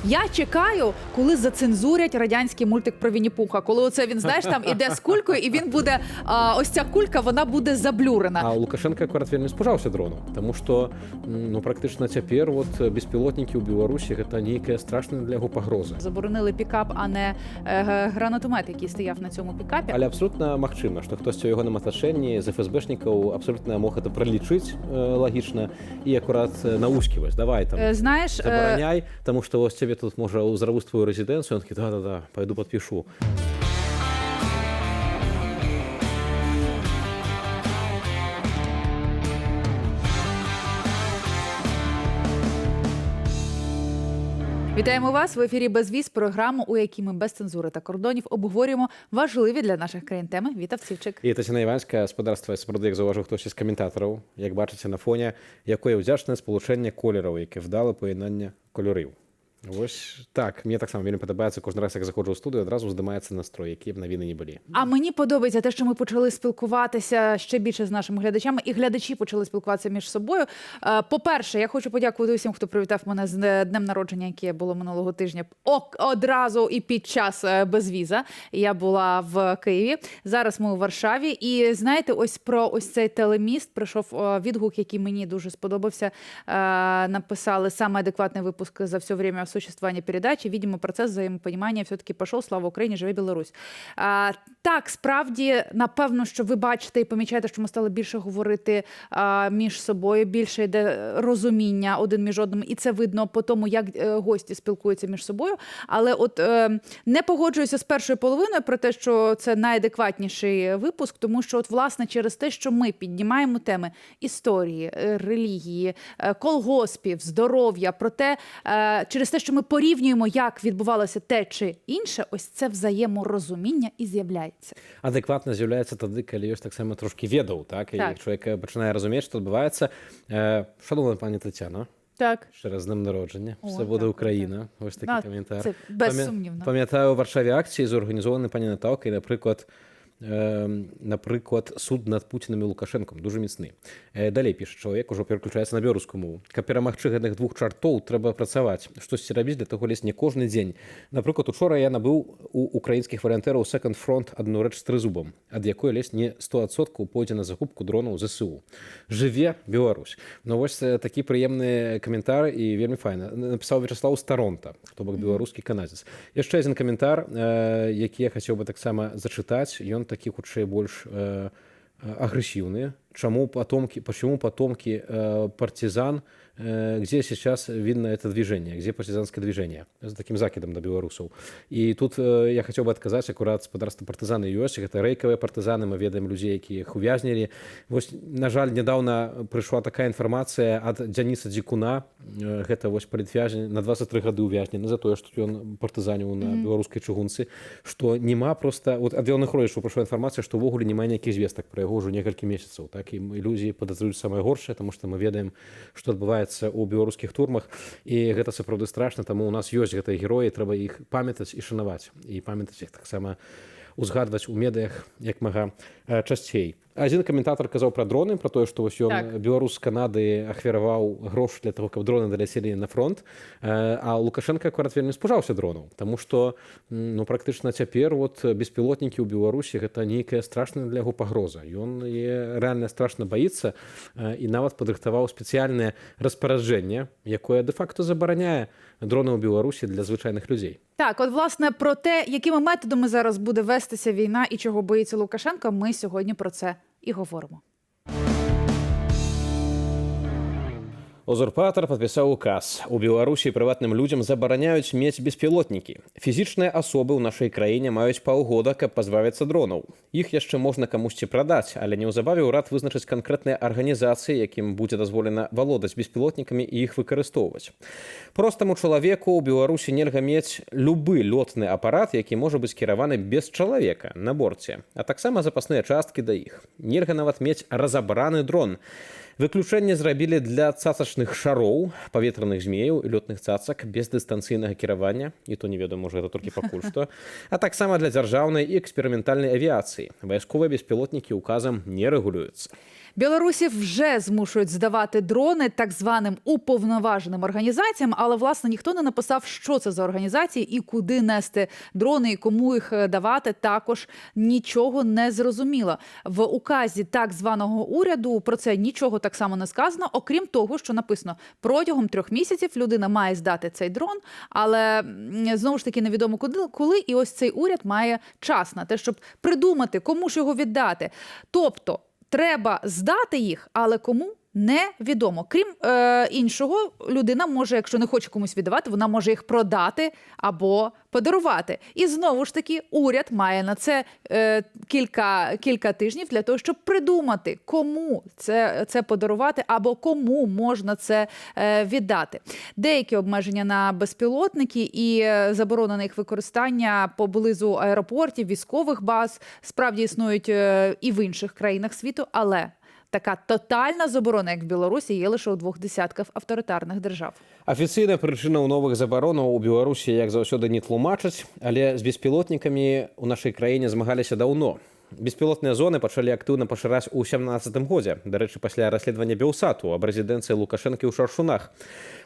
Я чекаю, коли зацензурять радянський мультик про Вінні-Пуха. Коли оце він, знаєш, там іде з кулькою, і він буде, ось ця кулька, вона буде заблюрена. А Лукашенко акурат вельмі спужаўся дрону, тому што практычна цяпер беспілотнікі ў Беларусі гэта нейкая страшная для яго пагроза. Заборонили пікап, а не гранатомет, який стояв на цьому пікапі. Але абсолютна магчыма, што хтосьці ў яго атачэнні з ФСБшнікаў абсолютна мог это пралічыць лагічна і акурат наусківаць. Давай там, знаєш, забараняй, тому што вось цябе тут можа ўзравуць твою рэзідэнцыю, ён такі, да, пойду падпішу. Вітаємо вас в ефірі «Безвіз», програму, у якій ми без цензури та кордонів обговорюємо важливі для наших країн теми. Вітав Цівчик. І Тетяна Іванська, господарства, справді, як зауважив хтось із коментаторів, як бачите на фоні, якое вдячне сполучення кольорів, яке вдало поєднання кольорів. Ось так, мені так само вельми подобається, кожен раз, як заходжу у студію, одразу здимається настрой, які б новини не були. А мені подобається те, що ми почали спілкуватися ще більше з нашими глядачами, і глядачі почали спілкуватися між собою. По-перше, я хочу подякувати усім, хто привітав мене з днем народження, яке було минулого тижня, одразу і під час безвіза. Я була в Києві, зараз ми у Варшаві. І знаєте, ось про ось цей телеміст прийшов відгук, який мені дуже сподобався. Написали «Самый адекватный выпуск за все время существования передачи. Видимо, процесс взаимопонимания все-таки пошел. Слава Україні, живе Білорусь». Так, справді, напевно, що ви бачите і помічаєте, що ми стали більше говорити між собою, більше йде розуміння один між одним, і це видно по тому, як гості спілкуються між собою. Але от не погоджуюся з першою половиною про те, що це найадекватніший випуск, тому що от, власне, через те, що ми піднімаємо теми історії, релігії, колгоспів, здоров'я, про те, через те, що ми порівнюємо, як відбувалося те чи інше, ось це взаєморозуміння і з'являється. Адекватно з'являється тоді, коли ёсць так само трошки ведаў, так? І як чоловік починає розуміти, що відбувається. Шановна пані Тетяно, так. Ще раз з днем народження. Все буде Україна. Ось такий коментар. Це безсумнівно. Пам'ятаю, у Варшаві акції зорганізовані пані Наталкою, наприклад, суд над Путіним і Лукашенком. Дуже міцний. Далей пише чоловік, уже переключається на беларускую мову. Каб перамагчы гэтых двух чартоў, трэба працаваць. Штосьці рабіць для того лезь не кожны дзень. Напрыклад, учора я набыў у украінскіх валянтэраў Second Front адну рэч з трызубам, ад якой лезь не 100% пойдзе на закупку дронаў ЗСУ. Жыве Беларусь. Ну вось такі прыемны каментар і вельмі файна. Напісаў Вячеслав з Торонто, то бок беларускі канадзец. Яшчэ адзін каментар, які я хацеў бы таксама зачытаць. Ён такі хутчэй больш агрэсіўныя. Почему потомки партизан, где сейчас видно это движение, где партизанское движение, с таким закидом до белорусов. И тут я хотел бы отказать, аккурат господарство партизаны ёсць, это рэйкавыя партизаны, мы ведаем людей, якіх увязнілі. Вось, на жаль, недавно пришла такая информация от Дзяніса Дзікуна, гэта вось палітвязень, на 23 гады увязнены за тое, што ён партызаніў на беларускай чыгунцы, што нема просто, вот ад Ілоных Родзічаў пришла информация, што ўвогуле няма ніякіх звестак про яго ўжо некалькі месяцаў, так? І ілюзіі падазруюць самае горшае, таму што мы ведаем, што адбываецца ў беларускіх турмах, і гэта сапраўды страшна, таму у нас ёсць гэтыя героі, трэба іх памятаць і шанаваць, і памятаць іх таксама узгадваць у медыях як мага часцей. Адзін каментатор казаў пра дроны, пра тое, што вось ён, беларус з Канады, ахвяраваў грошы для таго, каб дроны даляцелі на фронт, а Лукашенко акурат вельмі спужаўся дронаў, таму што практычна цяпер беспілотнікі ў Беларусі гэта нейкая страшная для яго пагроза. Ён рэальна страшна баіцца і нават падрыхтаваў спецыяльнае распараджэнне, якое дэ-факто забараняе дроны ў Беларусі для звычайных людзей. Так, от, власне, про те, якими методами зараз буде вестися війна і чого боїться Лукашенко, ми сьогодні про це і говоримо. Узурпатор падпісаў указ. У Беларусі прыватным людзям забараняюць мець беспілотнікі. Фізічныя асобы ў нашай краіне маюць паўгода, каб пазбавіцца дронаў. Іх яшчэ можна камусьці прадаць, але неўзабаве ўрад вызначыць канкрэтныя арганізацыі, якім будзе дазволена валодаць беспілотнікамі і іх выкарыстоўваць. Простаму чалавеку ў Беларусі нельга мець любы лётны апарат, які можа быць кіраваны без чалавека на борце, а таксама запасныя часткі да іх. Нельга нават мець разабраны дрон. Выключэнне зрабілі для цацачных шароў, паветраных змеяў і лётных цацак без дыстанцыйнага кіравання, і то не ведаю, можа, гэта толькі пакуль што, а таксама для дзяржаўнай і эксперыментальнай авіяцыі. Вайсковыя беспілотнікі указам не рэгулююцца. Білорусів вже змушують здавати дрони так званим уповноваженим організаціям, але, власне, ніхто не написав, що це за організації і куди нести дрони, і кому їх давати, також нічого не зрозуміло. В указі так званого уряду про це нічого так само не сказано, окрім того, що написано, протягом 3 місяців людина має здати цей дрон, але, знову ж таки, невідомо коли, і ось цей уряд має час на те, щоб придумати, кому ж його віддати. Тобто, треба здати їх, але кому – невідомо. Крім іншого, людина може, якщо не хоче комусь віддавати, вона може їх продати або подарувати. І знову ж таки, уряд має на це кілька тижнів для того, щоб придумати, кому це подарувати або кому можна це віддати. Деякі обмеження на безпілотники і заборона на їх використання поблизу аеропортів, військових баз справді існують і в інших країнах світу, але така тотальна заборона, як в Білорусі, є лише у 2 десятках авторитарних держав. Афіцыйная прычына ў новых забаронаў у Беларусі, як заўсёды, не тлумачаць, але з беспілотнікамі ў нашай краіне змагаліся даўно. Беспілотныя зоны пачалі актыўна пашыраць у 2017 годзе, дарэчы, пасля расследавання Белсату аб рэзідэнцыі Лукашэнкі ў Шаршунах.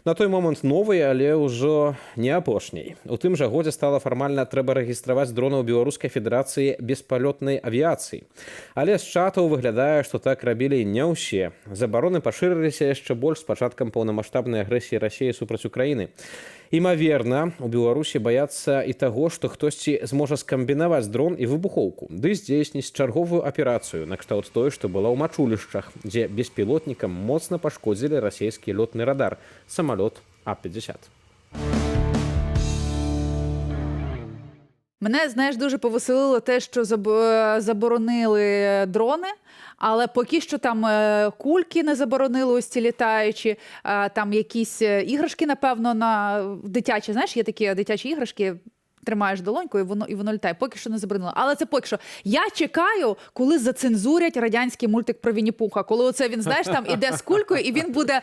На той момант новый, але ўжо не апошняй. У тым жа годзе стала фармальна трэба рэгістраваць дроны ў Беларускай Федэрацыі беспалётнай авіяцыі. Але з чатаў выглядае, што так рабілі не ўсе. Забароны пашырыліся яшчэ больш з пачаткам паўнамаштабнай агрэсіі Расіі супраць Украіны. Імаверна, у Беларусі баяцца і таго, што хтосьці зможа скамбінаваць дрон і выбухоўку, ды здзейсніць чарговую аперацыю накшталт той, што была ў мачулішчах, дзе беспілотнікам моцна пашкодзілі расійскі лётны радар самалёт А-50. Мене, знаєш, дуже повеселило те, що заборонили дрони, але поки що там кульки не заборонили, ось ці літаючі, там якісь іграшки, напевно, на дитячі, знаєш, є такі дитячі іграшки, тримаєш долоньку і воно літає. Поки що не заборонили. Але це поки що. Я чекаю, коли зацензурять радянський мультик про Вінні-Пуха. Коли оце він, знаєш, там іде з кулькою, і він буде,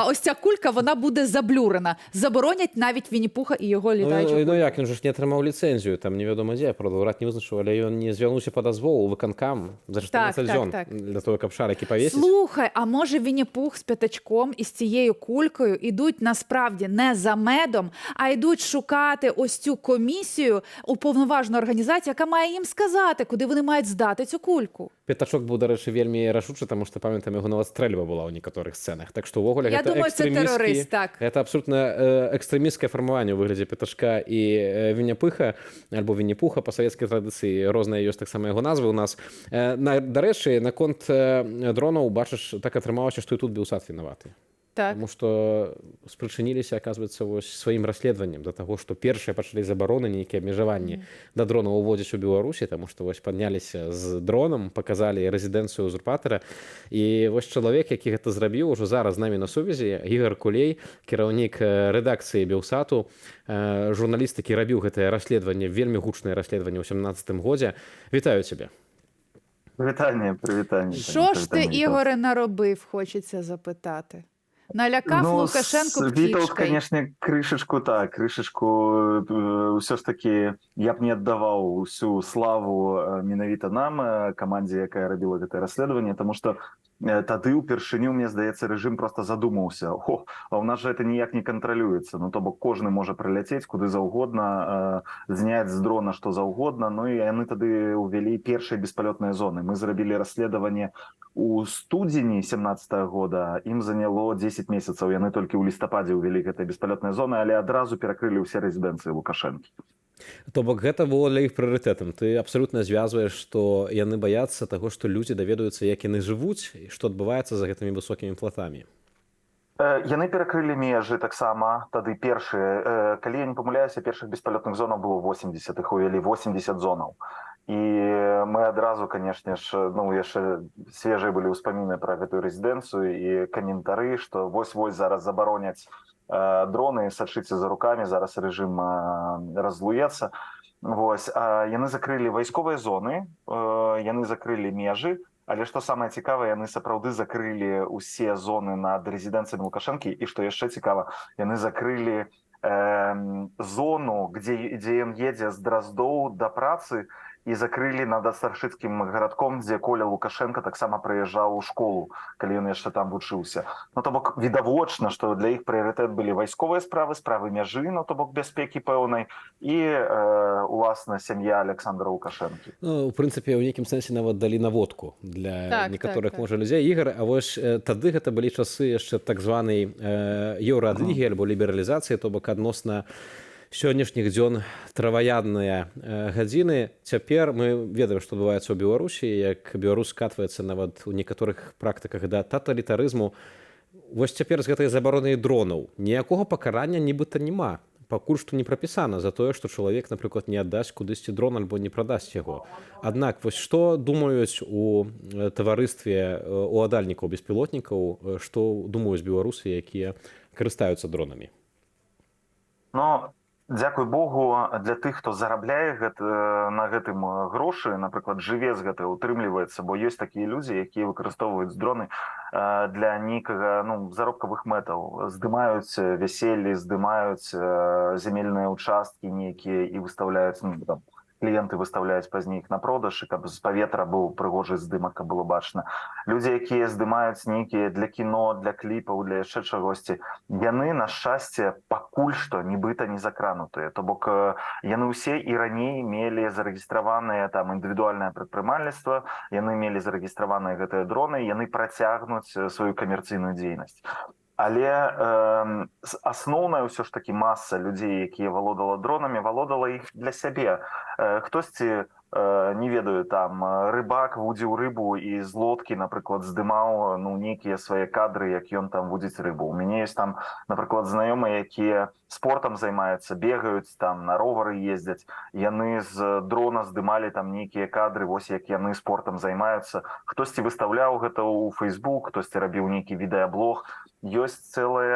ось ця кулька, вона буде заблюрена. Заборонять навіть Вінні-Пуха і його літаючу кульку. Ну як, він же ж не отримав ліцензію, там невідомо де, правда, уряд не визначив, але він не звернувся по дозволу у виконком за 14 зон для того, щоб шарики повісити. Слухай, а може Вінні-Пух з п'ятачком і з цією кулькою ідуть насправді не за медом, а йдуть шукати ось цю комісію, уповноважену організацію, яка має їм сказати, куди вони мають здати цю кульку. П'ятачок був, до речі, вельми рашучий, тому що, пам'ятаємо, його навіть стрельба була у некоторих сценах. Так що, увогуле, я думаю, це терорист, так. Це абсолютно екстремістське формування у вигляді П'ятачка і Вінні-Пуха, або Вінні-Пуха, по совєтській традиції, розна є так само його назви у нас. До речі, на конт дронів, бачиш, так атрымалася, што і тут Белсат вінаваты. Так. Тому што спрычыніліся, оказывается, сваім расследаваннем да таго, што першыя пачалі забароны, нейкія абмежаванні да дронаў уводзіць у Беларусі, таму што вось падняліся з дронам, паказалі рэзідэнцыю узурпатара. І вось чалавек, які гэта зрабіў, ужо зараз з намі на сувязі, Ігор Кулей, кіраўнік рэдакцыі Белсату, журналіст, які рабіў гэтае расследаванне, вельмі гучнае расследаванне ў 2017 годзе. Вітаю цябе. Привітання. Що ж ти, Ігоре, наробив, хочеться запитати? Налякав Лукашенко птічкою. Вітовт, конечно, крышечку все ж таки я б не аддаваў усю славу менавіта нам, камандзе, якая рабіла гэтае расследаванне, тому што тады ўпершыню, мне здаецца, рэжым просто задумаўся. А у нас же это ніяк не кантралюецца. Ну, то бок кожны можа прыляцець куды заўгодна, зняць з дрона што заўгодна. Ну і яны тады ўвялі першыя беспалётныя зоны. Мы зрабілі расследаванне у студзені 17 года, ім заняло 10 месяцаў. Яны толькі ў лістападзе ўвялі гэтыя беспалётныя зоны, але адразу перакрылі ўсе рэзідэнцыі Лукашэнкі. То бок гэта было для іх прыярытэтам. Ты абсалютна звязваеш, што яны баяцца таго, што людзі даведаюцца, як яны жывуць, і што адбываецца за гэтымі высокімі платамі. Яны перакрылі межы таксама тады першыя. Калі я не памыляюся, першых беспалётных зонаў было 80, іх увялі 80 зонаў. І мы адразу, канешне ж, ну, яшчэ свежыя былі ўспаміны пра гэтую рэзідэнцыю і каментары, што вось-вось зараз забароняць дроны, сачыце за рукамі, зараз рэжым разлуецца. Вось. Яны закрылі вайсковыя зоны, яны закрылі межы, але што самае цікавае, яны сапраўды закрылі ўсе зоны над рэзідэнцыямі Лукашэнкі, і што яшчэ цікава, яны закрылі зону, дзе ён едзе з Драздоў да працы, і закрылі над астаршыцкім гарадком, дзе Коля Лукашенко таксама прыязджаў у школу, калі ён яшчэ там вучыўся. Ну то бок відавочна, што для іх прыярытэт былі вайсковыя справы, справы мяжы, ну то бок бяспекі пэўнай і уласна сям'я Александра Лукашэнкі. Ну, в прынцыпе, ў нейкім сэнсе нават далі наводку для Так, некаторых так. можа людзей. Ігор, а вось тады гэта былі часы яшчэ так званай еўраадлігі альбо лібералізацыі, то бок адносна сённяшніх дзён траваядныя гадзіны. Цяпер мы ведаем, што адбываецца ў Беларусі, як Беларусь скатваецца нават у некаторых практыках да таталітарызму. Вось цяпер з гэтай забаронай дронаў ніякога пакарання нібыта няма. Пакуль што не прапісана за тое, што чалавек, напрыклад, не аддасць кудысьці дрон альбо не прадасць яго. Аднак вось што думаюць у таварыстве уладальнікаў беспілотнікаў, што думаюць беларусы, якія карыстаюцца дронамі? Ну, дзякуй Богу, для тых, хто зарабляе на гэтым грошы, напрыклад, жыве з гэта, утрымліваецца, бо ёсць такія людзі, якія выкарыстоўваюць дроны для нейкага заробкавых мэтаў. Здымаюць вяселлі, здымаюць зямельныя ўчасткі нейкія і выстаўляюць, кліенты выстаўляюць пазней іх на продаж, каб з паветра быў прыгожы здымак, каб было бачна. Людзі, якія здымаюць нейкія для кіно, для кліпаў, для яшчэ чагосьці, яны, на шчасце, пакуль што нібыта не закранутыя. То бок яны ўсе і раней мелі зарэгістраваныя там індывідуальнае прадпрымальніцтва, яны мелі зарэгістраваныя гэтыя дроны, яны працягнуць сваю камерцыйную дзейнасць. Але асноўная ўсё ж такі маса людзей, якія валодала дронамі, валодала іх для сябе. Хтосьці, не ведаю, там рыбак вудзіў рыбу і з лодкі, напрыклад, здымаў нейкія свае кадры, як ён там вудзіць рыбу. У мяне ёсць там, напрыклад, знаёмыя, якія спортам займаюцца, бегаюць, там на ровары ездзяць. Яны з дрона здымалі там нейкія кадры, вось як яны спортам займаюцца. Хтосьці выстаўляў гэта ў Facebook, хтосьці рабіў нейкі відэаблог. Ёсць цэлы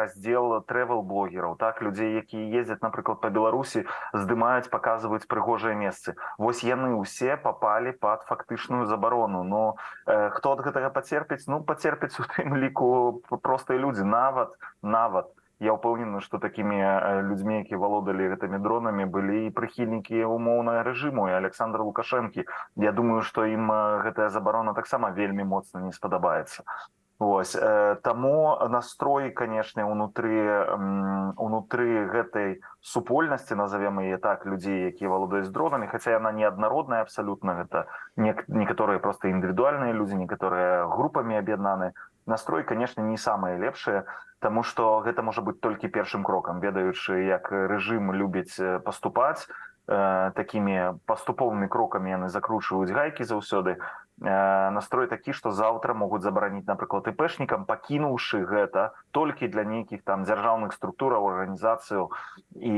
раздзел трэвел-блогераў, так, людзей, якія ездзяць, напрыклад, па Беларусі, здымаюць, паказваюць прыгожыя месцы. Вось яны ўсе папалі пад фактычную забарону. Но хто ад гэтага пацерпіць? Пацерпіць у тым ліку простыя людзі, нават. Я ўпэўнены, што такімі людзьмі, якія валодалі гэтымі дронамі, былі і прыхільнікі умоўнага рэжыму і Александра Лукашэнкі. Я думаю, што ім гэтая забарона таксама вельмі моцна не спадабаецца. Вось, таму настрой, канешне, унутры гэтай супольнасці, назовем яе так, людзей, якія валодаюць дронамі, хаця яна неаднародная абсалютна, гэта некаторыя проста індывідуальныя людзі, некаторыя групамі аб'яднаны. Настрой, канешне, не самыя лепшыя, таму што гэта можа быць толькі першым крокам, ведаючы, як рэжым любіць паступаць, такімі паступовымі крокамі яны закручваюць гайкі заўсёды. Настрой такі, што заўтра могуць забараніць, напрыклад, іпэшнікам, пакінуўшы гэта толькі для нейкіх там дзяржаўных структураў, арганізацыяў, і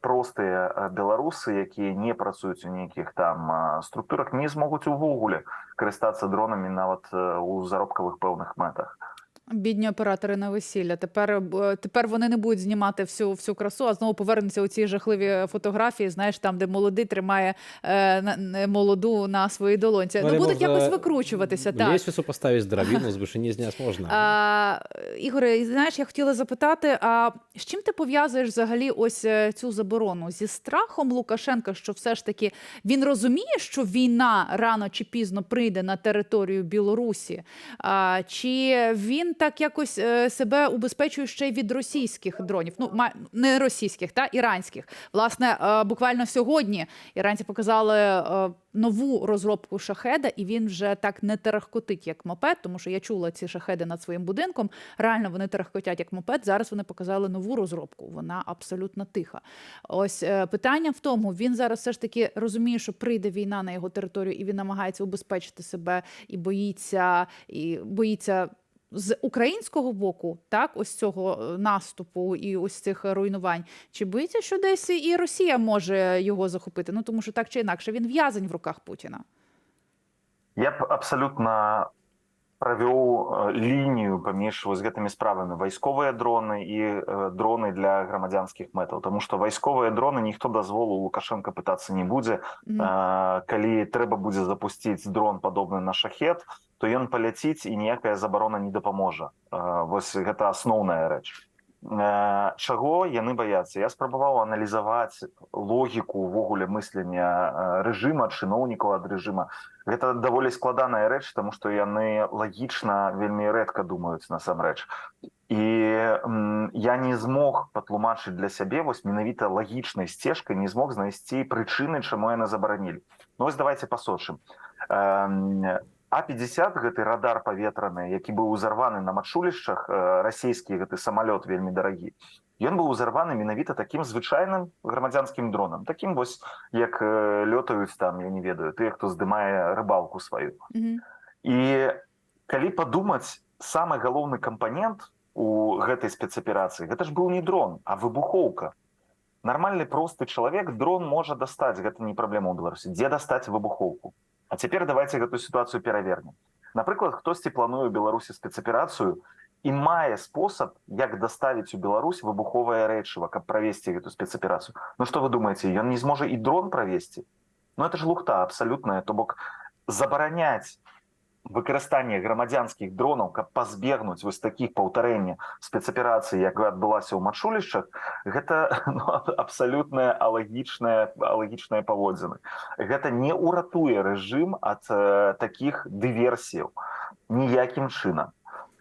простыя беларусы, якія не працуюць у нейкіх там структурах, не змогуць увогуле карыстацца дронамі нават у заробкавых пэўных мэтах. Бідні оператори на весілля. Тепер вони не будуть знімати всю красу, а знову повернуться у ці жахливі фотографії, знаєш, там, де молодий тримає молоду на своїй долонці. Ну, будуть якось викручуватися. Лесвіцу поставити з драбину, з вишині зняти можна. Ігоре, знаєш, я хотіла запитати, а з чим ти пов'язуєш взагалі ось цю заборону? Зі страхом Лукашенка, що все ж таки він розуміє, що війна рано чи пізно прийде на територію Білорусі? Чи він так якось себе убезпечує ще й від російських дронів? Ну, не російських, іранських. Власне, буквально сьогодні іранці показали нову розробку шахеда, і він вже так не терехкотить, як мопед, тому що я чула ці шахеди над своїм будинком. Реально вони терехкотять, як мопед. Зараз вони показали нову розробку. Вона абсолютно тиха. Ось питання в тому, він зараз все ж таки розуміє, що прийде війна на його територію, і він намагається убезпечити себе, і боїться з українського боку, так, ось цього наступу і ось цих руйнувань. Чи боїться, що десь і Росія може його захопити? Ну, тому що так чи інакше, він в'язень в руках Путіна. Я б абсолютно правёў лінію паміж вось гэтымі справамі. Вайсковыя дроны і дроны для грамадзянскіх мэтаў. Таму што вайсковыя дроны ніхто дазволу Лукашенка пытацца не будзе. Калі трэба будзе запусціць дрон падобны на шахед, то ён паляціць і ніякая забарона не дапаможа. Вось гэта асноўная рэч. Чаго яны баяцца? Я спрабаваў аналізаваць логіку ўвогуле мыслення рэжыма, чыноўнікаў ад рэжыма. Гэта даволі складаная рэч, таму што яны лагічна вельмі рэдка думаюць насамрэч. І я не змог патлумачыць для сябе вось менавіта лагічнай сцежкай, не змог знайсці прычыны, чаму яны забаранілі. Ну вось давайте пасочым. А-50, гэты радар паветраны, які быў узарваны на мачулішчах, расійскі гэты самалёт вельмі дарагі, ён быў узарваны менавіта такім звычайным грамадзянскім дронам, такім вось, як лётаюць там, я не ведаю, тыя, хто здымае рыбалку сваю. І калі падумаць, самы галоўны кампанент у гэтай спецаперацыі, гэта ж быў не дрон, а выбухоўка. Нармальны просты чалавек дрон можа дастаць, гэта не праблема ў Беларусі, дзе дастаць выбухоўку. А цяпер давайте гэту сітуацыю перавернем. Напрыклад, хтосьці плануе ў Беларусі спецаперацыю і мае спосаб, як даставіць у Беларусь выбуховае рэчыва, каб правесці гэту спецаперацыю. Ну што вы думаеце, ён не зможа і дрон правесці? Ну это ж лухта абсалютная, то бок забараняць выкарыстанне грамадзянскіх дронаў, каб пазбегнуць вось такіх паўтарэння спецаперацыі, як адбылася ў мачулішчах, гэта абсалютная алагічная паводзіны. Гэта не ўратуе рэжым ад такіх дыверсіяў ніякім чынам.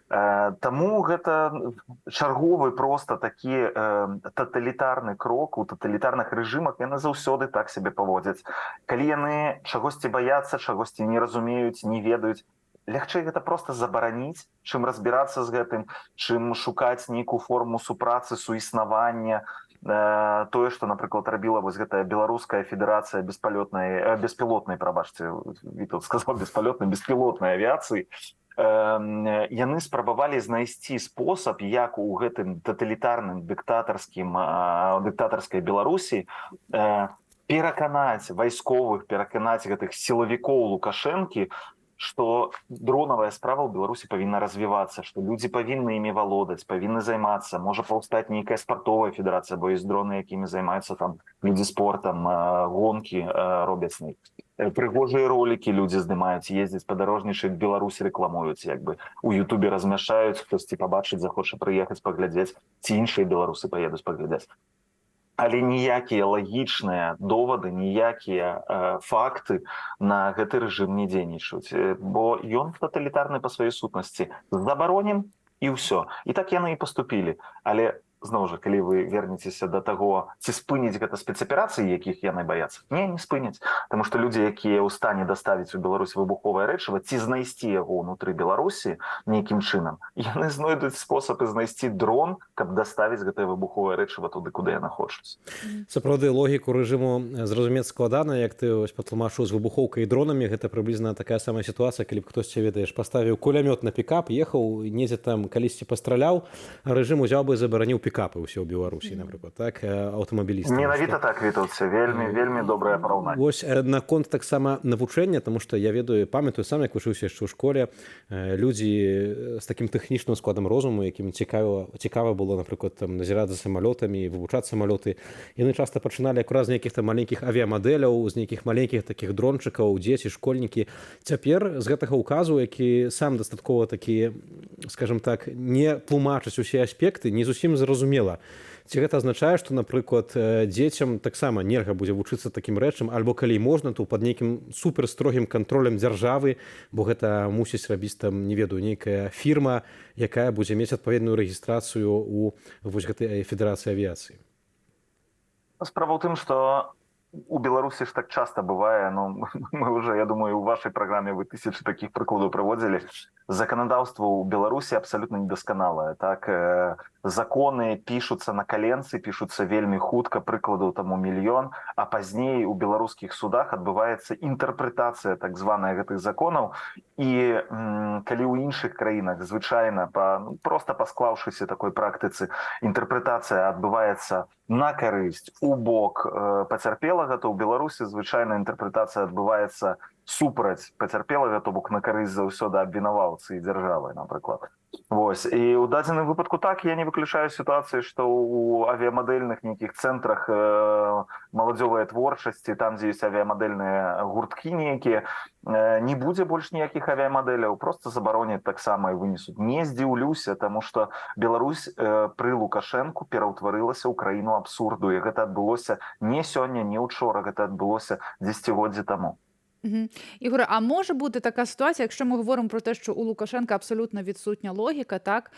Таму гэта чарговы проста такі таталітарны крок у таталітарных рэжымах, яны заўсёды так сябе паводзяць. Калі яны чагосьці баяцца, чагосьці не разумеюць, не ведаюць, лягчэй гэта проста забараніць, чым разбірацца з гэтым, чым шукаць нейкую форму супрацы, суіснавання. Тое, што, напрыклад, рабіла вось гэтая беларуская федэрацыя беспілотнай, прабачце, Вітаўт сказаў беспалётнай, беспілотнай авіяцыі, яны спрабавалі знайсці спосаб, як у гэтым таталітарным дыктатарскай Беларусі пераканаць вайсковых, пераканаць гэтых сілавікоў Лукашэнкі, што дронавая справа ў Беларусі павінна развівацца, што людзі павінны імі валодаць, павінны займацца, можа паўстаць нейкая спартовая федэрацыя, бо ёсць дроны, якімі займаюцца там людзі спортам, гонкі робяць на іх. Прыгожыя ролікі людзі здымаюць, ездзяць, падарожнічаюць, Беларусі рэкламуюць, як бы у Ютубе размяшаюць, хтосьці пабачыць, захоча прыехаць паглядзець, ці іншыя беларусы паедуць паглядзець. Але ніякія лагічныя довады, ніякія факты на гэты рэжым не дзейнічаюць, бо ён таталітарны па сваёй сутнасці. Забаронім і ўсё. І так яны і паступілі. Але зноў жа, калі вы вернецеся да таго, ці спыніць гэта спецаперацыі, якіх яны баяцца? Не спыняць. Таму што людзі, якія ў стане даставіць у Беларусь выбуховае рэчыва, ці знайсці яго ўнутры Беларусі нейкім чынам, яны знойдуць спосаб знайсці дрон, каб даставіць гэтае выбуховае рэчыва туды, куды яны хочуць. Сапраўды, логіку рэжыму зразумець складана, як ты патлумачыў з выбухоўкай і дронамі, гэта прыблізна такая самая сітуацыя, калі б хтосьці, ведаеш, паставіў кулямёт на пікап, ехаў, недзе там калісьці пастраляў, а рэжым узяў бы і забараніў пікапы ўсе ў Беларусі, напрыклад, так, аўтамабілісты. Менавіта так, Вітаўце, вельмі добрае параўнанне. Вось наконт таксама навучання, таму што я памятаю сам, як вучыўся яшчэ ў школе, людзі з такім тэхнічным складам розуму, якім цікава было, напрыклад, там назіраць за самалётамі, вывучаць самалёты, яны часта пачыналі якраз з нейкіх там маленькіх авіямадэляў, з нейкіх маленькіх такіх дрончыкаў, дзеці, школьнікі. Цяпер з гэтага ўказу, які сам дастаткова такі, скажем так, не тлумачыць усе аспекты, не зусім зразумела. Ці гэта азначае, што, напрыклад, дзецям таксама нельга будзе вучыцца такім рэчам, альбо калі можна, то пад нейкім суперстрогім кантролем дзяржавы, бо гэта мусіць рабіць там, не ведаю, нейкая фірма, якая будзе мець адпаведную рэгістрацыю ў вось гэтай федэрацыі авіяцыі. Справа ў тым, што у Беларусі ж так часта бывае, мы уже, я думаю, у вашай праграме вы тысячы такіх прыкладаў праводзілі. Заканадаўства ў Беларусі абсалютна недасканалае, так, законы пішуцца на каленцы, пішуцца вельмі хутка, прыкладаў таму мільён, а пазней у беларускіх судах адбываецца інтэрпрэтацыя так званая гэтых законаў, і калі ў іншых краінах звычайна проста пасклаўшыся такой практыцы інтэрпрэтацыя адбываецца на карысць у бок пацярпелага, то ў Беларусі звычайна інтэрпрэтацыя адбываецца супраць пацярпелага, то бок на карысць заўсёды абвінаваўцы і дзяржавы, напрыклад. Вось. І ў дадзеным выпадку так, я не выключаю сітуацыі, што ў авіямадэльных нейкіх цэнтрах маладзёвай творчасці, там, дзе ёсць авіямадэльныя гурткі нейкія, не будзе больш ніякіх авіямадэляў, просто забароняць таксама і вынесуць. Не здзіўлюся, таму што Беларусь пры Лукашэнку пераўтварылася ў краіну абсурду, і гэта адбылося не сёння, не учора, гэта адбылося дзесяцігоддзі таму. Мгм. Ігоре, а може бути така ситуація, якщо ми говоримо про те, що у Лукашенка абсолютно відсутня логіка, так?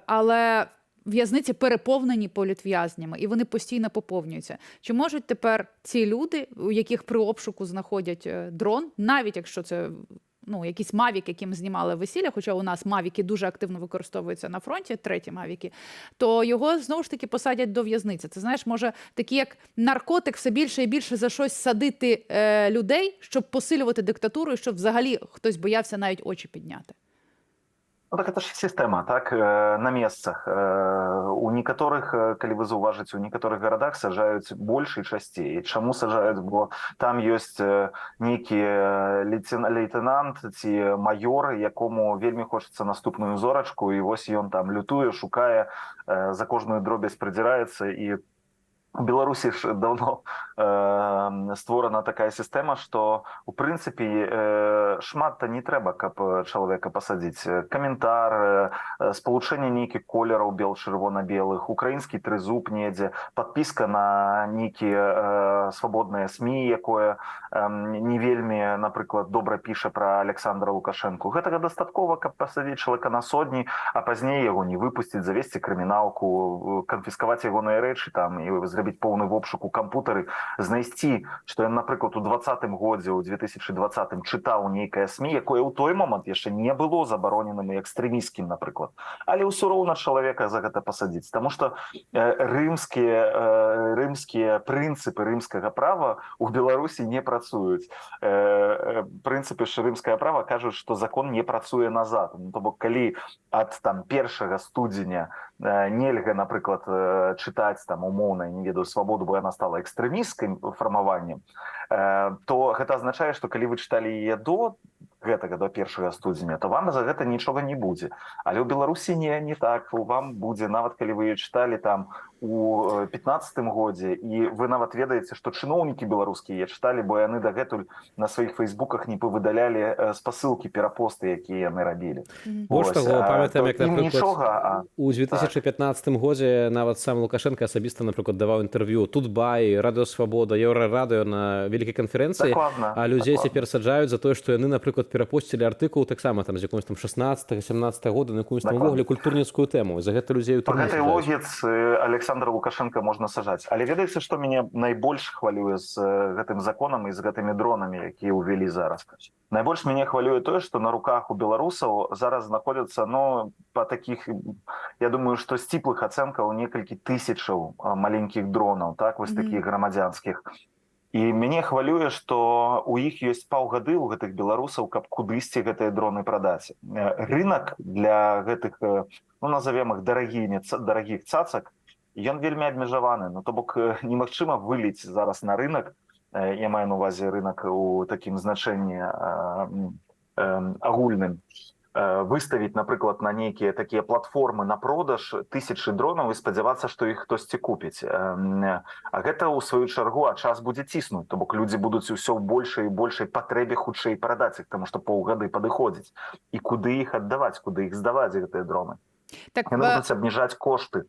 Але в'язниці переповнені політв'язнями, і вони постійно поповнюються. Чи можуть тепер ці люди, у яких при обшуку знаходять дрон, навіть якщо це якийсь мавік, яким знімали весілля, хоча у нас мавіки дуже активно використовуються на фронті, треті мавіки, то його знову ж таки посадять до в'язниці. Це, знаєш, може такий як наркотик все більше і більше за щось садити людей, щоб посилювати диктатуру і щоб взагалі хтось боявся навіть очі підняти. Ну так это ж сістэма, так, на месцах. У некаторых, калі вы заўважыце, у некаторых гарадах саджаюць больш і часцей. Чаму саджаюць? Бо там ёсць нейкі лейтенант ці маёр, якому вельмі хочацца наступную зорачку, і вось ён там лютуе, шукае, за кожную дробязь прыдзіраецца, і у Беларусі ж даўно створана такая сістэма, што у прынцыпе шмат-то не трэба, каб чалавека пасадзіць. Каментар, спалучэнне нейкіх колераў бел-чырвона-белых, украінскі трызуб недзе, падпіска на нейкія свабодныя СМІ, якое не вельмі, напрыклад, добра піша пра Александра Лукашэнку. Гэтага дастаткова, каб пасадзіць чалавека на сотні, а пазней яго не выпусціць, завесці крыміналку, канфіскаваць ягоныя рэчы там і зрабіць поўны вобшук у кампутары, знайсці, што ён, напрыклад, у 2020 годзе, у 2020 чытаў нейкае СМІ, якое ў той момант яшчэ не было забароненым і экстрэмісцкім, напрыклад. Але ўсё роўна чалавека за гэта пасадзіць. Таму што рымскія прынцыпы рымскага права ў Беларусі не працуюць. Прынцыпы ж рымскага права кажуць, што закон не працуе назад. То бок, калі ад 1 студзеня нельга, напрыклад, чытаць там умоўна, не ведаю, свабоду, бо яна стала экстрэмісцкім фармаваннем, то гэта азначае, што калі вы чыталі яе до гэтага, до 1 студзеня, то вам за гэта нічога не будзе. Але ў Беларусі не так. Вам будзе, нават калі вы яе чыталі там у 15 годзе, і вы нават ведаеце, што чыноўнікі беларускія яе чыталі, бо яны дагэтуль на сваіх фейсбуках не павыдалялі спасылкі, перапосты, якія яны рабілі. Больш таго, памятаем, як, напрыклад, у 2015 годзе нават сам Лукашенко асабіста, напрыклад, даваў інтэрв'ю Тутбай, Радыё Свабода, Еўрарадыё на вялікай канферэнцыі, а людзей цяпер саджаюць за тое, што яны, напрыклад, перапосцілі артыкул таксама там з якогось там 16-17 года на якусь там увогуле культурніцкую тэму. За гэта людзей у турме саджаюць. Па гэтай логіцы Александра Лукашенка можна сажаць. Але ведаеце, што мяне найбольш хвалюе з гэтым законам і з гэтымі дронамі, якія ўвялі зараз? Найбольш мяне хвалюе тое, што на руках у беларусаў зараз знаходзяцца, па такіх, я думаю, што сціплых ацэнкаў некалькі тысячаў маленькіх дронаў, так, вось такіх грамадзянскіх. І мяне хвалюе, што у іх ёсць паўгады ў гэтых беларусаў, каб кудысьці гэтыя дроны прадаць. Рынак для гэтых, назовем іх дарагіх цацак, ён вельмі абмежаваны. То бок немагчыма выліць зараз на рынок, я маю на увазе рынок у такім значэнні агульным, выставіць, напрыклад, на нейкія такія платформы на продаж 1000 дронаў і спадзявацца, што іх хтосьці купіць. А гэта, у сваю чаргу, час будзе ціснуць. То бок людзі будуць усё ў большай і большай патрэбе хутчэй прадаць іх, таму што паўгады падыходзіць. І куды іх аддаваць, куды іх здаваць, гэтыя дроны? Яны будуць абніжаць кошты,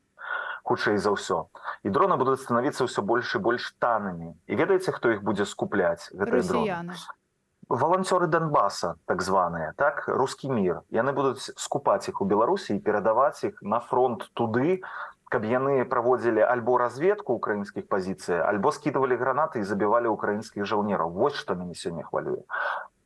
хутчэй за ўсё. І дроны будуць станавіцца ўсё больш і больш таннымі. І ведаеце, хто іх будзе скупляць, гэтыя дроны? Валанцёры Донбаса, так званыя, так, рускі мір. Яны будуць скупаць іх у Беларусі і перадаваць іх на фронт туды, каб яны праводзілі альбо разведку украінскіх пазіцый, альбо скідывалі гранаты і забівалі украінскіх жаўнераў. Вось што мяне сёння хвалюе.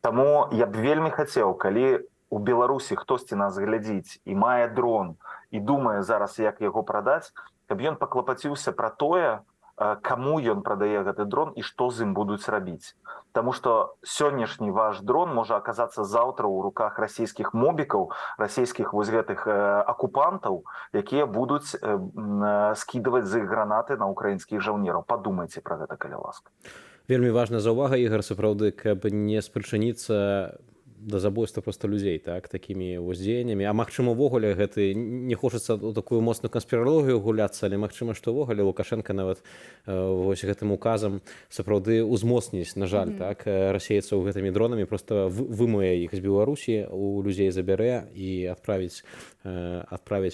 Таму я б вельмі хацеў, калі у Беларусі хтосьці нас глядзіць і мае дрон, і думае зараз, як яго прадаць, каб ён паклапаціўся пра тое, каму ён прадае гэты дрон і што з ім будуць рабіць. Таму што сённяшні ваш дрон можа аказацца заўтра ў руках расійскіх мобікаў, расійскіх вось гэтых акупантаў, якія будуць скідаваць з іх гранаты на украінскіх жаўнераў. Падумайце пра гэта, калі ласка. Вельмі важная заўвага, Ігар, сапраўды, каб не спрычыніцца да забойства просто людзей, так, такімі вось дзеяннямі. А магчыма, увогуле гэты не хочацца ў такую моцную канспіралогію гуляцца, але магчыма, што ўвогуле Лукашенко нават вось гэтым указам сапраўды узмоцніць, на жаль, так, расейцаў гэтымі дронамі, просто вымуе іх з Беларусі, у людзей забярэ і адправіць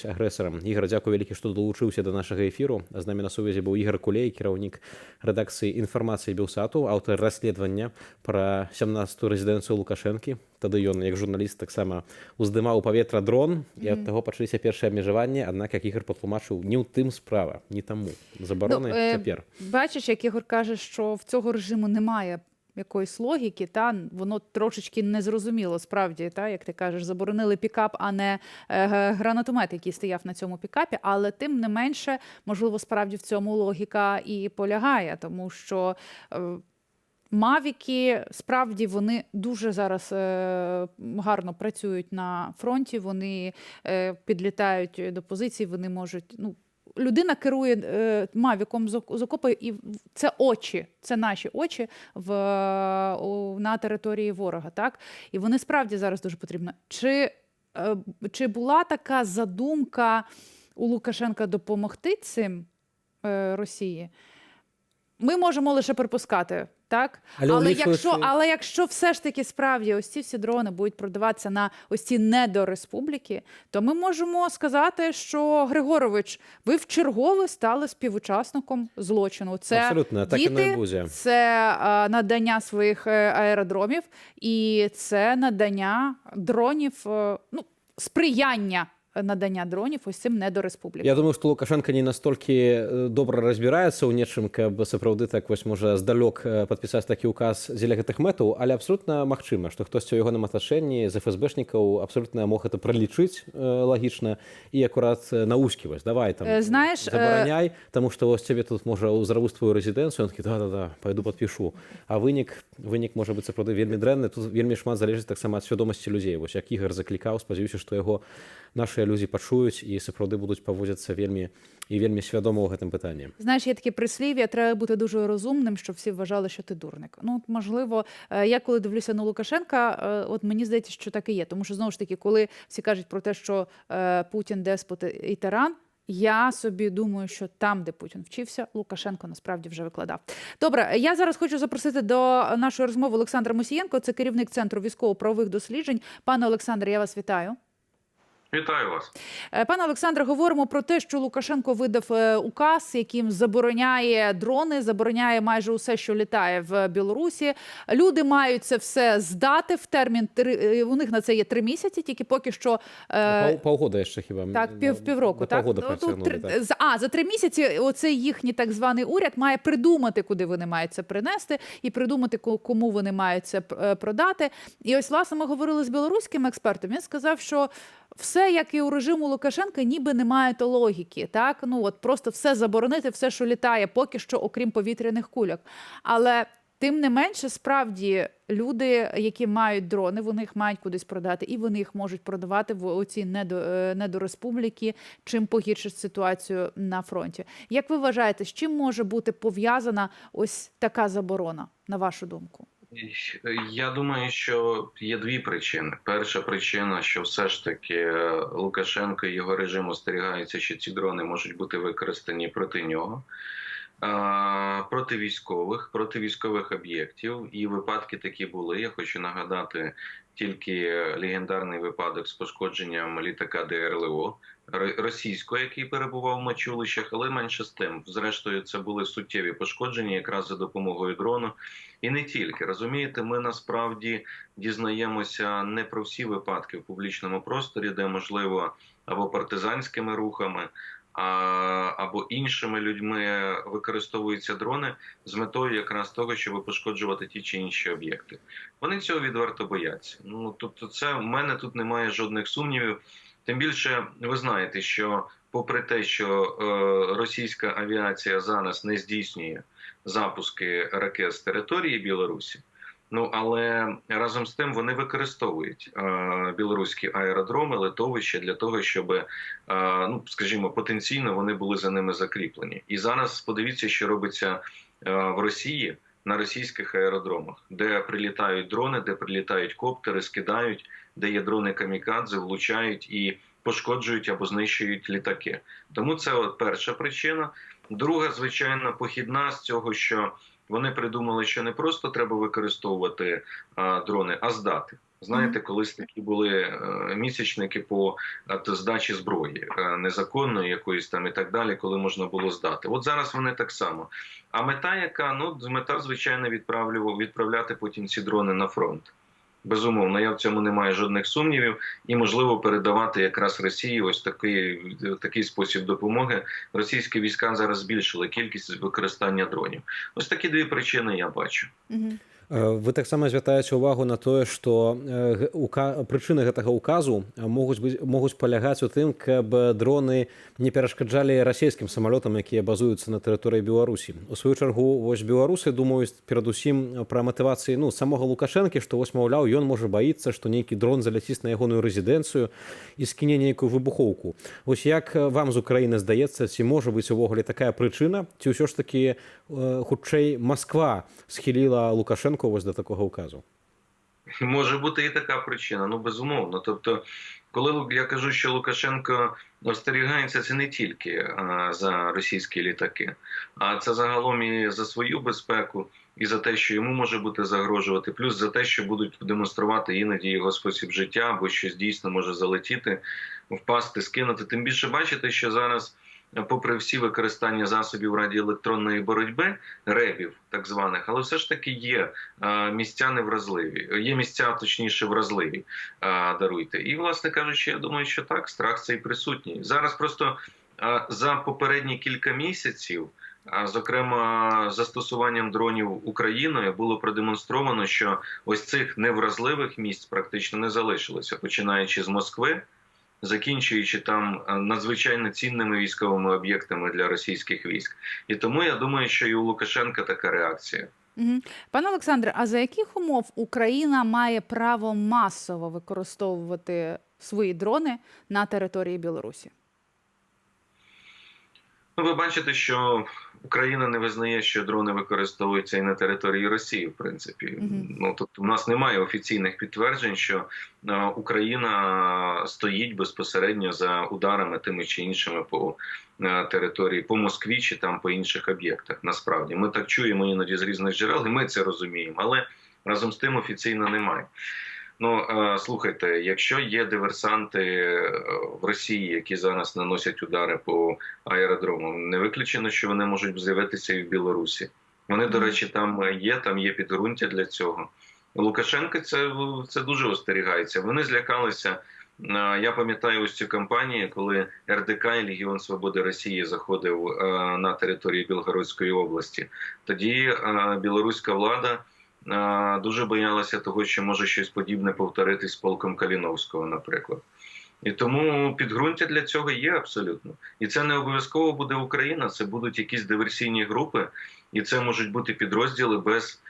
агрэсарам. Ігор, дзякую вялікі, што далучыўся да нашага эфіру. З намі на сувязі быў Ігор Кулей, кіраўнік рэдакцыі інфармацыі Белсату, аўтар расследавання пра 17-ту рэзідэнцыю Лукашэнкі. Тады ён, як журналіст, таксама уздымаў у паветра дрон, і ад таго пачаліся першыя абмежаванні, аднак, як Ігор патлумачыў, не ў тым справа, не таму. Забароны цяпер. Бачиш, як Ігор каже, що в цього режиму немає якоїсь логіки, та воно трошечки незрозуміло, справді, та, як ти кажеш, заборонили пікап, а не гранатомет, який стояв на цьому пікапі, але тим не менше, можливо, справді в цьому логіка і полягає, тому що мавіки, справді, вони дуже зараз гарно працюють на фронті, вони підлітають до позицій, вони можуть, людина керує мавіком з окопу, і це очі, це наші очі на території ворога, так? І вони справді зараз дуже потрібні. Чи була така задумка у Лукашенка допомогти цим Росії? Ми можемо лише припускати, так? Але якщо все ж таки справді ось ці всі дрони будуть продаватися на ось ці недореспубліки, то ми можемо сказати, що, Григорович, ви вчергове стали співучасником злочину. Це абсолютно, так і не буде. Це надання своїх аеродромів і це надання дронів, сприяння надання дронів ось цим недореспублікам. Я думаю, што Лукашенко не настолькі добра разбіраецца ў нечым, каб сапраўды так вось можа здалёк падпісаць такі ўказ дзеля гэтых мэтаў, але абсолютна магчыма, што хтосьці ў ягоным атачэнні з ФСБшнікаў абсолютна мог гэта пралічыць лагічна і акурат наусківаць. Давай там, забараняй, таму што вось цябе тут можа ўзравуць твою рэзідэнцыю, ён такі, да, пайду падпішу. А вынік можа быць сапраўды вельмі дрэнны. Тут вельмі шмат залежыць таксама ад свядомасці людзей. Вось як Ігор заклікаў, спадзяюся, што яго нашыя людзі пачуюць і сапраўды будуць паводзіцца вельмі свядома ў гэтым пытанні. Знаєш, є таке прислів'я, треба бути дуже розумним, щоб всі вважали, що ти дурник. Можливо, я коли дивлюся на Лукашенка, от мені здається, що так і є. Тому що, знову ж таки, коли всі кажуть про те, що Путін деспот і тиран, я собі думаю, що там, де Путін вчився, Лукашенко насправді вже викладав. Добре, я зараз хочу запросити до нашої розмови Олександра Мусієнко, це керівник Центру військово-правових досліджень. Пане Олександре, я вас вітаю. Вітаю вас. Пане Олександре, говоримо про те, що Лукашенко видав указ, яким забороняє дрони, забороняє майже усе, що літає в Білорусі. Люди мають це все здати в термін, у них на це є 3 місяці, тільки поки що... Півгода ще хіба? Так, півроку. Так? За 3 місяці оцей їхній так званий уряд має придумати, куди вони мають це принести, і придумати, кому вони мають це продати. І ось, власне, ми говорили з білоруським експертом, він сказав, що все, як і у режиму Лукашенка, ніби немає то логіки. Так? Просто все заборонити, все, що літає, поки що, окрім повітряних кульок. Але тим не менше, справді, люди, які мають дрони, вони їх мають кудись продати, і вони їх можуть продавати в оці недореспубліки, чим погіршить ситуацію на фронті. Як ви вважаєте, з чим може бути пов'язана ось така заборона, на вашу думку? Я думаю, що є 2 причини. Перша причина, що все ж таки Лукашенко і його режим остерігаються, що ці дрони можуть бути використані проти нього, проти військових об'єктів. І випадки такі були. Я хочу нагадати тільки легендарний випадок з пошкодженням літака ДРЛО російського, який перебував в мочулищах, але менше з тим. Зрештою, це були суттєві пошкодження якраз за допомогою дрону. І не тільки. Розумієте, ми насправді дізнаємося не про всі випадки в публічному просторі, де, можливо, або партизанськими рухами, або іншими людьми використовуються дрони з метою якраз того, щоб пошкоджувати ті чи інші об'єкти. Вони цього відверто бояться. Тобто в мене тут немає жодних сумнівів. Тим більше, ви знаєте, що попри те, що російська авіація зараз не здійснює запуски ракет з території Білорусі, але разом з тим вони використовують білоруські аеродроми, литовища для того, щоб, скажімо, потенційно вони були за ними закріплені. І зараз подивіться, що робиться в Росії на російських аеродромах, де прилітають дрони, де прилітають коптери, скидають, де є дрони камікадзе, влучають і пошкоджують або знищують літаки. Тому це от перша причина. Друга, звичайно, похідна з цього, що вони придумали, що не просто треба використовувати дрони, а здати. Знаєте, колись такі були місячники по здачі зброї незаконної якоїсь там і так далі, коли можна було здати. От зараз вони так само. А мета яка? Ну, мета, звичайно, відправляти потім ці дрони на фронт. Безумовно, я в цьому не маю жодних сумнівів. І, можливо, передавати якраз Росії ось такий спосіб допомоги. Російські війська зараз збільшили кількість використання дронів. Ось такі дві причини я бачу. Вы таксама звяртаеце ўвагу на тое, што прычыны гэтага ўказу могуць палягаць у тым, каб дроны не перашкаджалі расійскім самалётам, якія базуюцца на тэрыторыі Беларусі. У сваю чаргу вось беларусы думаюць перадусім пра матывацыі самога Лукашэнкі, што вось маўляў, ён можа баіцца, што нейкі дрон заляціць на ягоную рэзідэнцыю і скіне нейкую выбухоўку. Вось як вам з Украіны здаецца, ці можа быць увогуле такая прычына, ці ўсё ж такі хутчэй Масква схіліла Лукашэнку ось до такого указу? Може бути і така причина, ну безумовно. Тобто, коли я кажу, що Лукашенко остерігається, це не тільки за російські літаки, а це загалом і за свою безпеку, і за те, що йому може бути загрожувати, плюс за те, що будуть демонструвати іноді його спосіб життя, або щось дійсно може залетіти, впасти, скинути. Тим більше бачите, що зараз, попри всі використання засобів радіоелектронної боротьби, ребів так званих, але все ж таки є місця невразливі, є місця, точніше, вразливі, даруйте. І, власне кажучи, я думаю, що так, страх цей присутній. Зараз просто за попередні кілька місяців, зокрема, застосуванням дронів Україною, було продемонстровано, що ось цих невразливих місць практично не залишилося, починаючи з Москви, закінчуючи там надзвичайно цінними військовими об'єктами для російських військ. І тому я думаю, що і у Лукашенка така реакція. Пане Олександре, а за яких умов Україна має право масово використовувати свої дрони на території Білорусі? Ну, ви бачите, що Україна не визнає, що дрони використовуються і на території Росії, в принципі. Ну, тобто, у нас немає офіційних підтверджень, що Україна стоїть безпосередньо за ударами тими чи іншими по території, по Москві чи там по інших об'єктах. Насправді, ми так чуємо іноді з різних джерел, і ми це розуміємо, але разом з тим офіційно немає. Ну, слухайте, якщо є диверсанти в Росії, які зараз наносять удари по аеродромам, не виключено, що вони можуть з'явитися і в Білорусі. Вони, до речі, там є підґрунтя для цього. Лукашенко це дуже остерігається. Вони злякалися. Я пам'ятаю ось цю кампанію, коли РДК і Легіон Свободи Росії заходив на територію Білгородської області. Тоді білоруська влада дуже боялася того, що може щось подібне повторитись з полком Каліновського, наприклад. І тому підґрунтя для цього є абсолютно. І це не обов'язково буде Україна, це будуть якісь диверсійні групи, і це можуть бути підрозділи без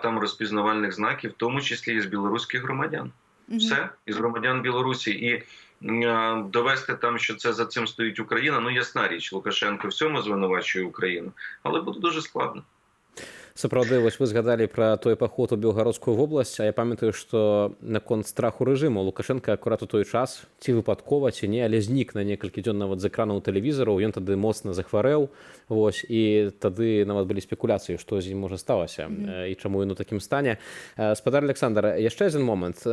там розпізнавальних знаків, в тому числі і з білоруських громадян. Все, із громадян Білорусі. І довести там, що це за цим стоїть Україна, ну ясна річ, Лукашенко всьому звинувачує Україну, але буде дуже складно. Сапраўды, вось вы згадалі пра той паход у Белгародскую вобласць, а я памятаю, што наконт страху рэжыму Лукашенко акурат у той час, ці выпадкова, ці не, але знік на некалькі дзён нават з экранаў тэлевізараў, ён тады моцна захварэў, вось, і тады нават былі спекуляцыі, што з ім можа сталася, і чаму ён у такім стане. Спадар Александр, яшчэ адзін момант.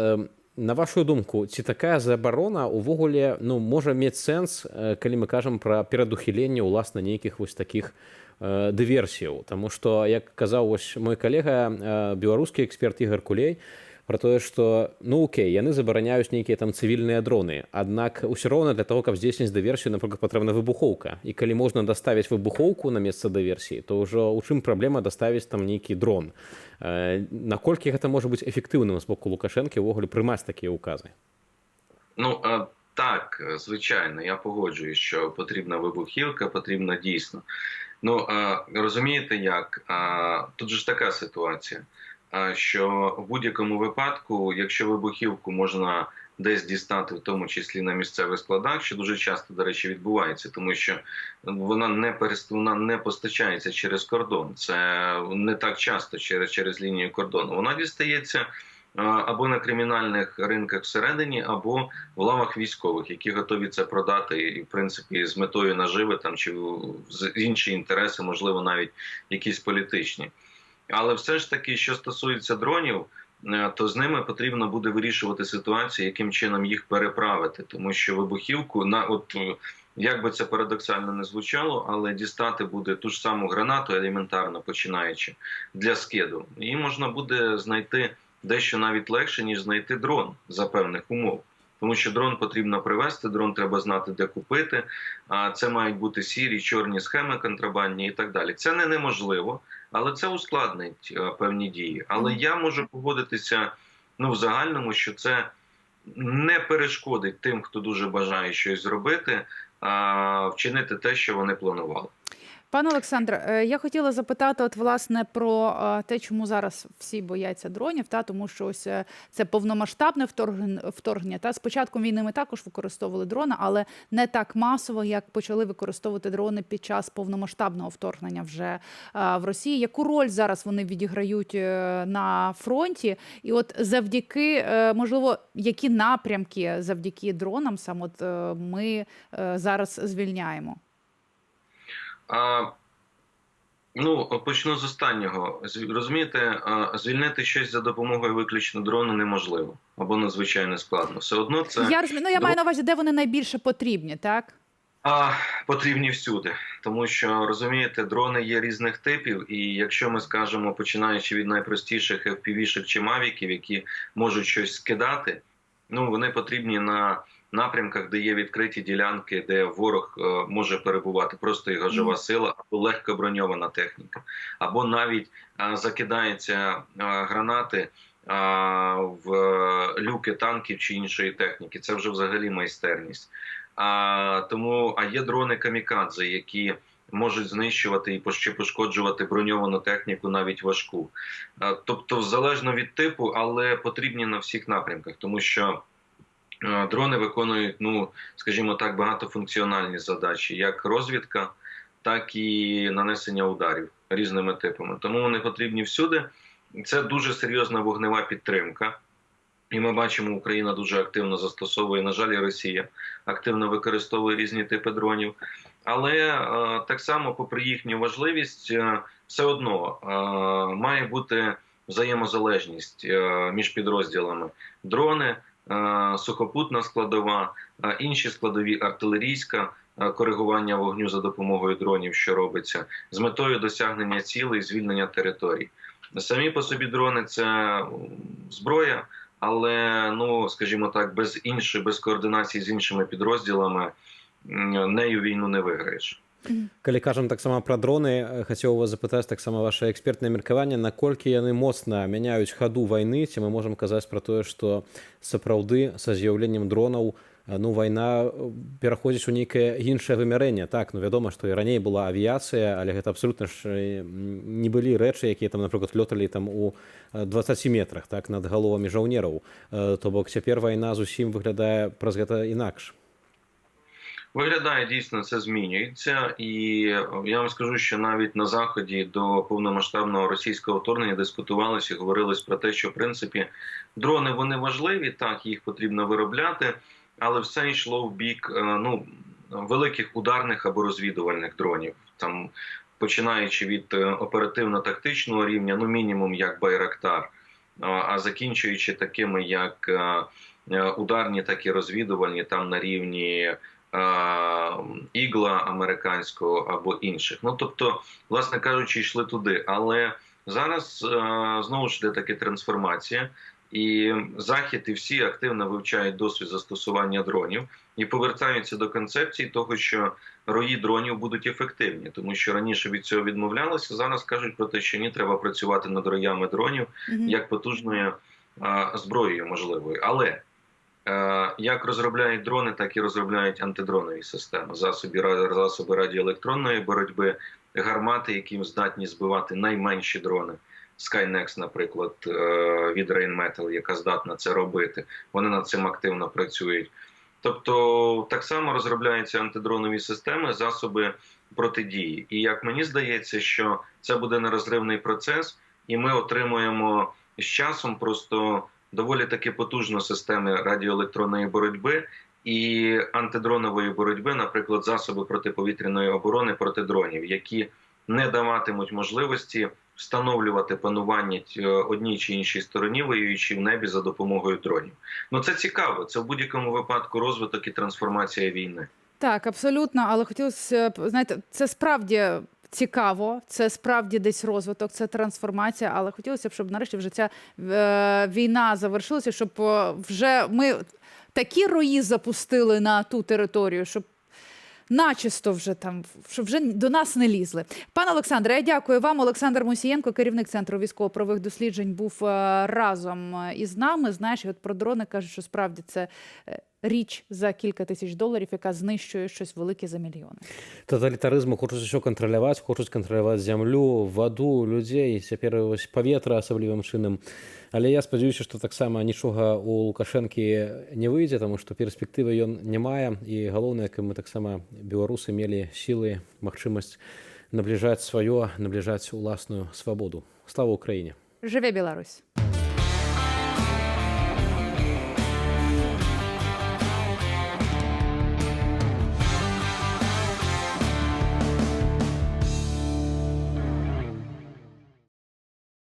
На вашу думку, ці такая забарона увогуле можа мець сэнс, калі мы кажам пра перадухіленне ўласна нейкіх вось такіх дыверсіяў, таму што, як казаў вось мой калега, беларускі эксперт Ігор Кулей, пра тое, што, окей, яны забараняюць нейкія там цывільныя дроны, аднак ўсё роўна для того, каб здзейсніць дыверсію, напрыклад, патрэбна выбухоўка. І калі можна даставіць выбухоўку на месца дыверсіі, то ўжо ў чым праблема даставіць там нейкі дрон? Наколькі гэта можа быць эфектыўным з боку Лукашэнкі ўвогуле прымаць такія ўказы? Так, звичайно, я погоджуюсь, що потрібна вибухівка, потрібна дійсно. Розумієте як? Тут же ж така ситуація, що в будь-якому випадку, якщо вибухівку можна десь дістати, в тому числі на місцевих складах, що дуже часто, до речі, відбувається, тому що вона не постачається через кордон. Це не так часто через лінію кордону. Вона дістається або на кримінальних ринках всередині, або в лавах військових, які готові це продати, і, в принципі, з метою наживи там чи з інші інтереси, можливо, навіть якісь політичні. Але все ж таки, що стосується дронів, то з ними потрібно буде вирішувати ситуацію, яким чином їх переправити, тому що вибухівку як би це парадоксально не звучало, але дістати буде ту ж саму гранату, елементарно починаючи, для скиду. Її можна буде знайти дещо навіть легше, ніж знайти дрон за певних умов. Тому що дрон потрібно привезти, дрон треба знати, де купити, а це мають бути сірі, чорні схеми контрабандні і так далі. Це не неможливо, але це ускладнить певні дії. Але я можу погодитися в загальному, що це не перешкодить тим, хто дуже бажає щось зробити, вчинити те, що вони планували. Пане Олександре, я хотіла запитати власне про те, чому зараз всі бояться дронів, тому що ось це повномасштабне вторгнення. З початком війни ми також використовували дрони, але не так масово, як почали використовувати дрони під час повномасштабного вторгнення вже в Росії. Яку роль зараз вони відіграють на фронті? І от завдяки, можливо, які напрямки завдяки дронам саме ми зараз звільняємо? Почну з останнього. Розумієте, звільнити щось за допомогою виключно дрону неможливо. Або надзвичайно складно. Все одно це... Я маю на увазі, де вони найбільше потрібні, так? Потрібні всюди. Тому що, розумієте, дрони є різних типів. І якщо ми скажемо, починаючи від найпростіших FPV-шок чи мавіків, які можуть щось скидати, вони потрібні на напрямках, де є відкриті ділянки, де ворог може перебувати, просто його жива сила, або легко броньована техніка, або навіть закидаються гранати в люки танків чи іншої техніки. Це вже взагалі майстерність. А є дрони камікадзе, які можуть знищувати і пошкоджувати броньовану техніку, навіть важку. Тобто, залежно від типу, але потрібні на всіх напрямках, тому що дрони виконують, скажімо так, багатофункціональні задачі, як розвідка, так і нанесення ударів різними типами. Тому вони потрібні всюди. Це дуже серйозна вогнева підтримка. І ми бачимо, Україна дуже активно застосовує, на жаль, і Росія активно використовує різні типи дронів. Але так само, попри їхню важливість, все одно має бути взаємозалежність між підрозділами. Дрони, сухопутна складова, інші складові, артилерійська, коригування вогню за допомогою дронів, що робиться, з метою досягнення цілей, звільнення територій. Самі по собі дрони – це зброя, але, скажімо так, без координації з іншими підрозділами нею війну не виграєш. Калі кажам таксама пра дроны, хацеў вас запытаць таксама ваше экспертнае меркаванне, наколькі яны моцна мяняюць хаду вайны, ці мы можам казаць пра тое, што сапраўды са з'яўленнем дронаў вайна пераходзіць у нейкае іншае вымярэнне. Так, вядома, што і раней была авіяцыя, але гэта абсалютна ж не былі рэчы, якія там, напрыклад, лёталі там у 20 метрах, так, над галовамі жаўнераў. То бок цяпер вайна зусім выглядае праз гэта інакш. Виглядає, дійсно, це змінюється. І я вам скажу, що навіть на Заході до повномасштабного російського вторгнення дискутувалося і говорилось про те, що, в принципі, дрони, вони важливі, так, їх потрібно виробляти, але все йшло в бік, великих ударних або розвідувальних дронів. Там, починаючи від оперативно-тактичного рівня, мінімум як Байрактар, а закінчуючи такими, як ударні, так і розвідувальні, там на рівні Ігла американського або інших. Тобто, власне кажучи, йшли туди. Але зараз знову ж йде така трансформація. І Захід і всі активно вивчають досвід застосування дронів і повертаються до концепції того, що рої дронів будуть ефективні. Тому що раніше від цього відмовлялися, зараз кажуть про те, що ні, треба працювати над роями дронів як потужною зброєю можливою. Але як розробляють дрони, так і розробляють антидронові системи, засоби радіоелектронної боротьби, гармати, які здатні збивати найменші дрони. Skynex, наприклад, від Rheinmetall, яка здатна це робити. Вони над цим активно працюють. Тобто так само розробляються антидронові системи, засоби протидії. І як мені здається, що це буде нерозривний процес, і ми отримуємо з часом просто доволі таки потужну систему радіоелектронної боротьби і антидронової боротьби, наприклад, засоби протиповітряної оборони проти дронів, які не даватимуть можливості встановлювати панування одній чи іншій стороні, воюючи в небі за допомогою дронів. Ну це цікаво, це в будь-якому випадку розвиток і трансформація війни. Так, абсолютно, але хотілося б, знаєте, це справді цікаво, це справді десь розвиток, це трансформація, але хотілося б, щоб нарешті вже ця війна завершилася, щоб вже ми такі рої запустили на ту територію, щоб начисто вже там, щоб вже до нас не лізли. Пане Олександре, я дякую вам. Олександр Мусієнко, керівник Центру військово-правових досліджень, був разом із нами. Знаєш, от про дрони кажуть, що справді це річ за кілька тисяч доларів, яка знищує щось велике за мільйони. Тоталітаризму хочуць усё кантраляваць, хочуць кантраляваць зямлю, ваду, людзей, цяпер вось паветра асаблівым чынам. Але я спадзяюся, што таксама нічога у Лукашэнкі не выйдзе, таму што перспектывы ён не мае. І галоўнае, каб мы таксама беларусы мелі сілы, магчымасць набліжаць сваё, набліжаць уласную свабоду. Слава Украіне! Живе Білорусь!